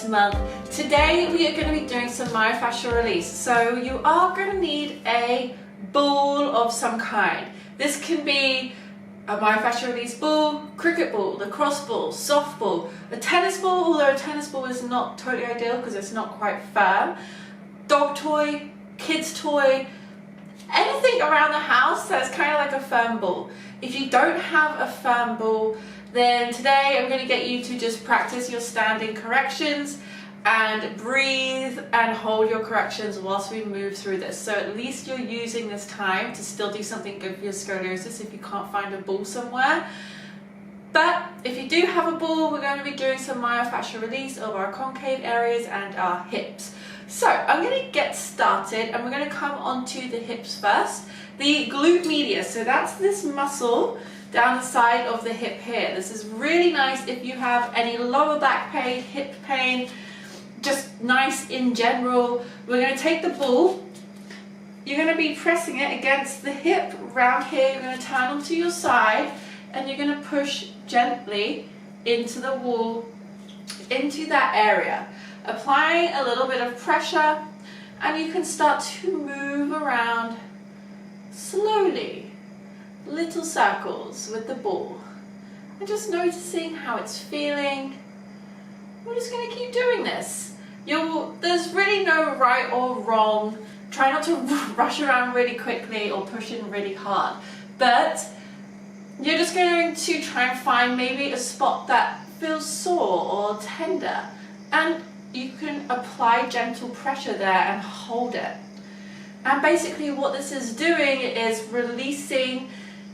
month. Today we are going to be doing some myofascial release. So you are going to need a ball of some kind. This can be a myofascial release ball, cricket ball, lacrosse ball, softball, a tennis ball, although a tennis ball is not totally ideal because it's not quite firm, dog toy, kids toy, anything around the house that's kind of like a firm ball. If you don't have a firm ball, then today I'm going to get you to just practice your standing corrections and breathe and hold your corrections whilst we move through this. So at least you're using this time to still do something good for your scoliosis if you can't find a ball somewhere. But if you do have a ball, we're going to be doing some myofascial release of our concave areas and our hips. So I'm going to get started and we're going to come onto the hips first. The glute medius, so that's this muscle down the side of the hip here. This is really nice if you have any lower back pain, hip pain, just nice in general. We're going to take the ball, you're going to be pressing it against the hip round here, you're going to turn onto your side and you're going to push gently into the wall, into that area, applying a little bit of pressure, and you can start to move around slowly, little circles with the ball, and just noticing how it's feeling. We're just going to keep doing this. There's really no right or wrong. Try not to rush around really quickly or push in really hard, but you're just going to try and find maybe a spot that feels sore or tender, and you can apply gentle pressure there and hold it. And basically what this is doing is releasing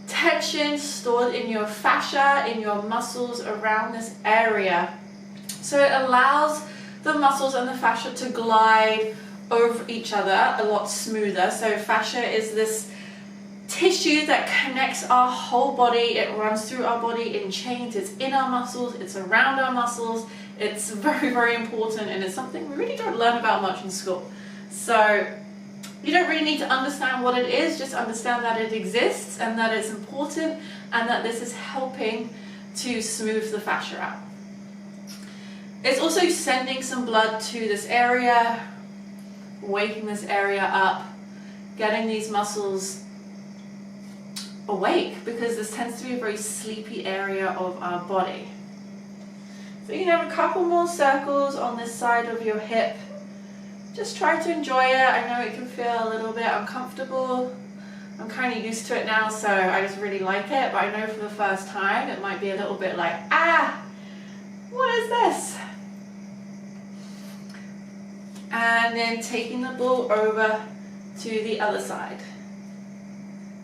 tension stored in your fascia, in your muscles around this area. So it allows the muscles and the fascia to glide over each other a lot smoother. So fascia is this tissue that connects our whole body. It runs through our body in chains. It's in our muscles, it's around our muscles. It's very, very important, and it's something we really don't learn about much in school. So you don't really need to understand what it is, just understand that it exists and that it's important and that this is helping to smooth the fascia out. It's also sending some blood to this area, waking this area up, getting these muscles awake, because this tends to be a very sleepy area of our body. So you can have a couple more circles on this side of your hip. Just try to enjoy it. I know it can feel a little bit uncomfortable. I'm kind of used to it now, so I just really like it, but I know for the first time it might be a little bit like, what is this? And then taking the ball over to the other side.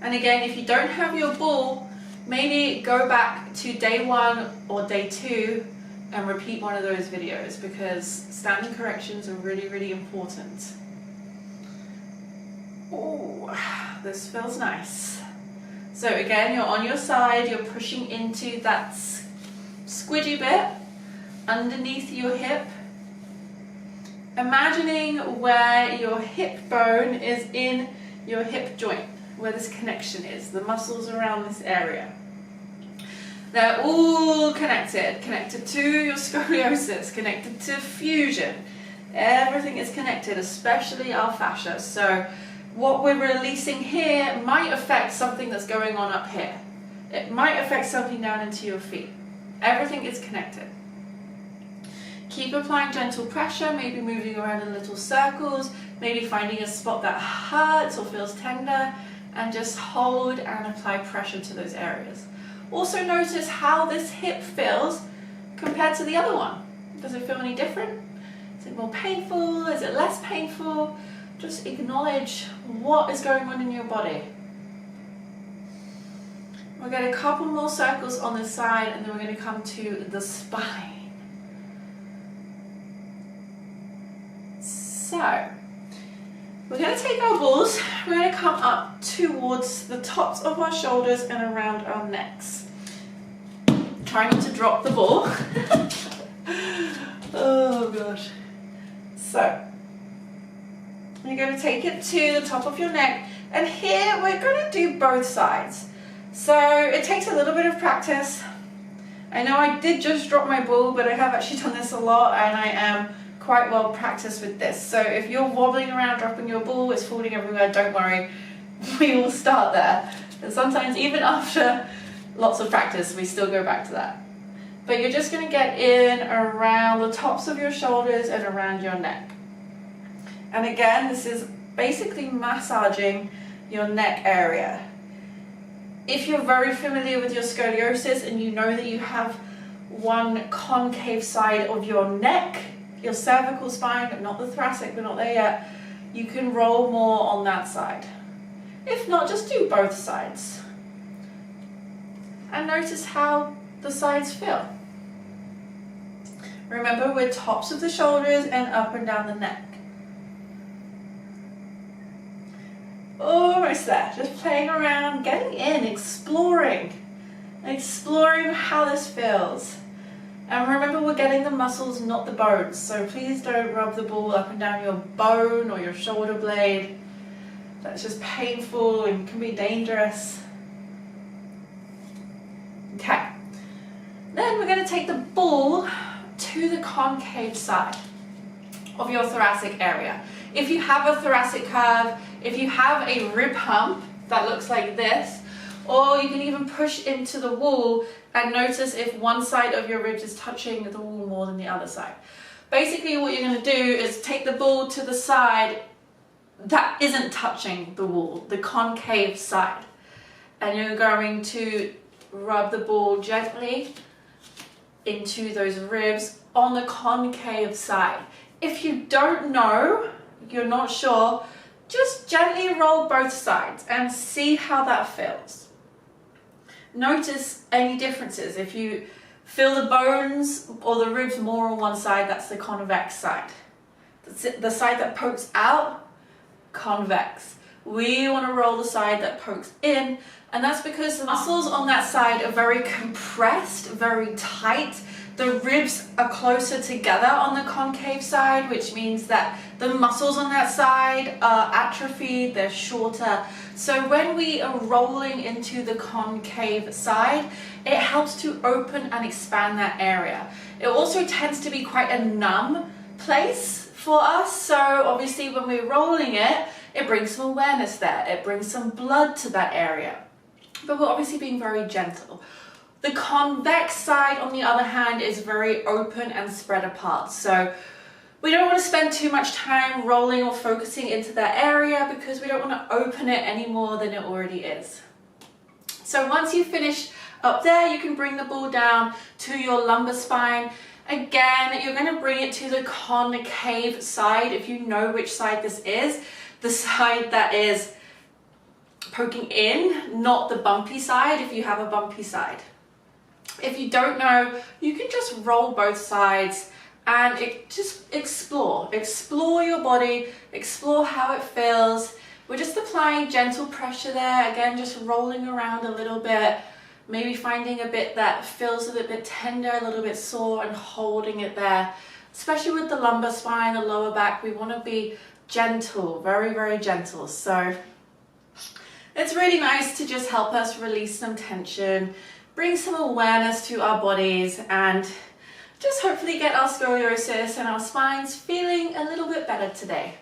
And again, if you don't have your ball, maybe go back to day 1 or day 2 and repeat one of those videos, because standing corrections are really, really important. Oh, this feels nice. So again, you're on your side, you're pushing into that squidgy bit underneath your hip. Imagining where your hip bone is in your hip joint, where this connection is, the muscles around this area. They're all connected to your scoliosis, connected to fusion. Everything is connected, especially our fascia. So what we're releasing here might affect something that's going on up here. It might affect something down into your feet. Everything is connected. Keep applying gentle pressure, maybe moving around in little circles, maybe finding a spot that hurts or feels tender, and just hold and apply pressure to those areas. Also notice how this hip feels compared to the other one. Does it feel any different? Is it more painful? Is it less painful? Just acknowledge what is going on in your body. We'll get a couple more circles on this side, and then we're going to come to the spine. So we're going to take our balls, we're going to come up towards the tops of our shoulders and around our necks. Try not to drop the ball. Oh gosh. So you're going to take it to the top of your neck, and here we're going to do both sides. So it takes a little bit of practice. I know I did just drop my ball, but I have actually done this a lot, and I am quite well practiced with this. So if you're wobbling around, dropping your ball, it's falling everywhere, don't worry. We will start there. And sometimes even after lots of practice, we still go back to that. But you're just going to get in around the tops of your shoulders and around your neck. And again, this is basically massaging your neck area. If you're very familiar with your scoliosis and you know that you have one concave side of your neck, your cervical spine, not the thoracic, we're not there yet, you can roll more on that side. If not, just do both sides. And notice how the sides feel. Remember, we're tops of the shoulders and up and down the neck. Almost there, just playing around, getting in, exploring how this feels. And remember, we're getting the muscles, not the bones, so please don't rub the ball up and down your bone or your shoulder blade. That's just painful and can be dangerous. Okay, then we're going to take the ball to the concave side of your thoracic area. If you have a thoracic curve, if you have a rib hump that looks like this, or you can even push into the wall and notice if one side of your ribs is touching the wall more than the other side. Basically what you're going to do is take the ball to the side that isn't touching the wall, the concave side, and you're going to rub the ball gently into those ribs on the concave side. If you don't know, you're not sure, just gently roll both sides and see how that feels. Notice any differences. If you feel the bones or the ribs more on one side, that's the convex side. The side that pokes out, convex. We want to roll the side that pokes in, and that's because the muscles on that side are very compressed, very tight. The ribs are closer together on the concave side, which means that the muscles on that side are atrophied, they're shorter. So when we are rolling into the concave side, it helps to open and expand that area. It also tends to be quite a numb place for us, so obviously when we're rolling it, it brings some awareness there, it brings some blood to that area. But we're obviously being very gentle. The convex side, on the other hand, is very open and spread apart. So we don't want to spend too much time rolling or focusing into that area because we don't want to open it any more than it already is. So once you've finished up there, you can bring the ball down to your lumbar spine. Again, you're going to bring it to the concave side. If you know which side this is, the side that is poking in, not the bumpy side if you have a bumpy side. If you don't know, you can just roll both sides and just explore your body, explore how it feels. We're just applying gentle pressure there, again just rolling around a little bit, maybe finding a bit that feels a little bit tender, a little bit sore, and holding it there. Especially with the lumbar spine, the lower back, we want to be gentle, very, very gentle. So it's really nice to just help us release some tension, bring some awareness to our bodies, and just hopefully get our scoliosis and our spines feeling a little bit better today.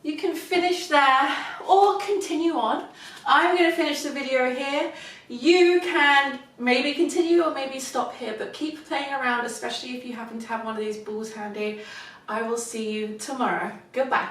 You can finish there or continue on. I'm going to finish the video here. You can maybe continue or maybe stop here, but keep playing around, especially if you happen to have one of these balls handy. I will see you tomorrow. Goodbye.